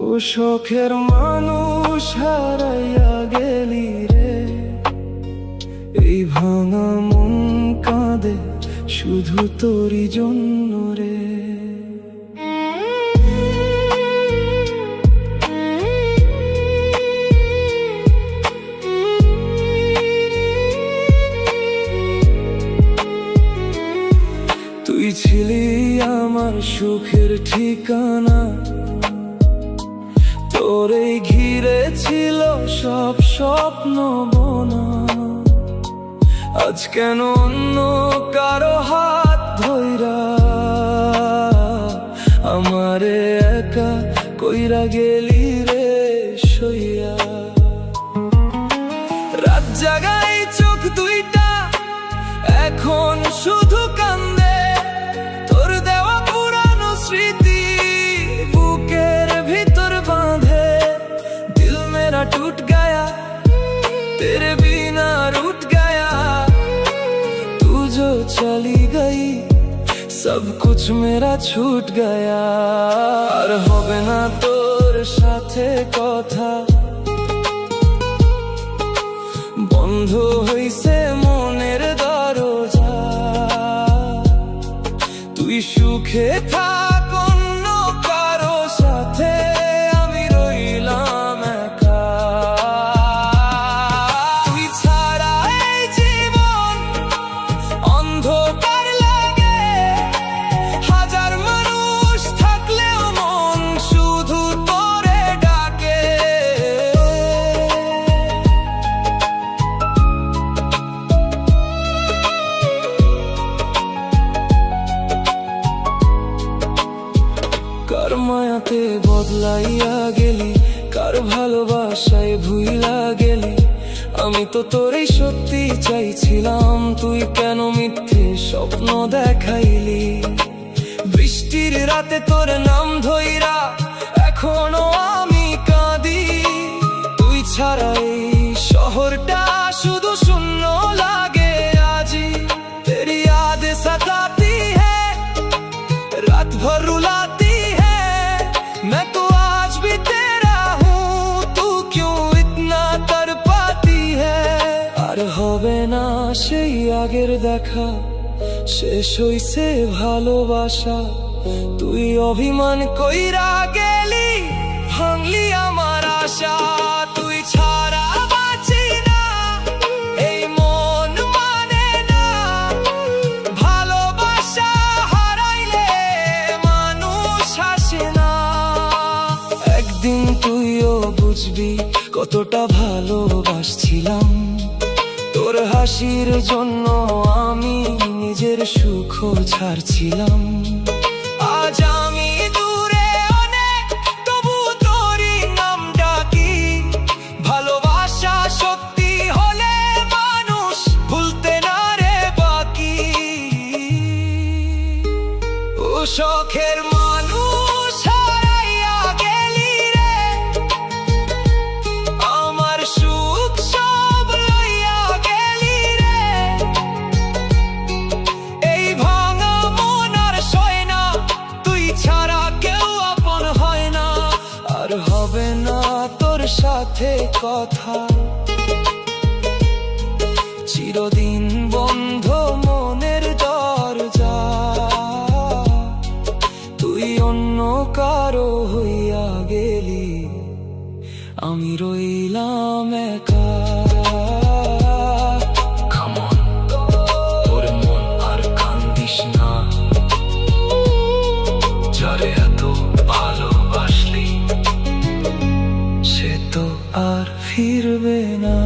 ও শখের মানুষ হারাইয়া গেলি রে, এই ভাঙা মন কাঁদে শুধু তোরই জন্য রে। তুই ছিলি আমার সুখের ঠিকানা, তোরে ঘিরে ছিল সব স্বপ্ন বোনা। আজ কেন অন্য কারো হাত ধইরা আমারে একা কইরা গেলি রে সইয়া। রাত জাগাই চোখ দুইটা এখন শুধু কান্দে, তোর দেওয়া পুরানো স্মৃতি বুকের ভিতর বাঁধে। দিল মেরা টूट गया तेरे बिना रूठ गया, तू जो चली गई सब कुछ मेरा छूट गया। আর হবে না তোর সাথে কথা, বন্ধ হইছে মনের দরজা। তুই সুখে থাক অন্য কারো সাথে, আমি রইলাম একা। তুই ছাড়া এই জীবন অন্ধকার লাগে, হাজার মানুষ থাকলেও মন শুধু তোরে ডাকে। কার মায়াতে বদলাইয়া গেলি, কার ভালোবাসায় ভুইলা গেলি। আমি তো তোরই সত্যি চাইছিলাম, তুই কেন মিথ্যে স্বপ্ন দেখাইলি। বৃষ্টির রাতে তোর নাম ধইরা এখনো আমি কাঁদি। তুই ছাড়া এই শহরটা শুধু শূন্য লাগে আজি। তেরি याद सताती है रात भर रुलाती है, मैं तो आज भी तेरा हूँ, तू क्यों इतना तड़पाती है। আর হবে না সেই আগের দেখা, শেষ হইছে ভালোবাসা। তুই অভিমান কইরা গেলি, ভাঙলি আমার আশা। তুই ছাড়া বাঁচি না, এই মন মানে না। ভালোবাসা হারাইলে মানুষ হাসে না। একদিন তুইও বুঝবি কতটা ভালোবাসছিলাম, তোর হাসির জন্য আমি নিজের সুখ ছাড়ছিলাম। আজ আমি দূরে অনেক, তবু তোরই নাম ডাকি। ভালোবাসা সত্যি হলে মানুষ ভুলতে না রে বাকি। ও শখের মানুষ হারাইয়া গেলি রে, আমার সুখ সব লইয়া গেলি রে। এই ভাঙা মন আর সয় না, তুই ছাড়া কেউ আপন হয় না। আর হবে না তোর সাথে কথা, চিরদিন বন্ধ মনের দরজা। তুই অন্য কারো হইয়া গেলি, আমি রইলাম একা। Come on, ওরে মন আর কান্দিস না, যারে এত ভালোবাসলি সে তো আর ফিরবে না।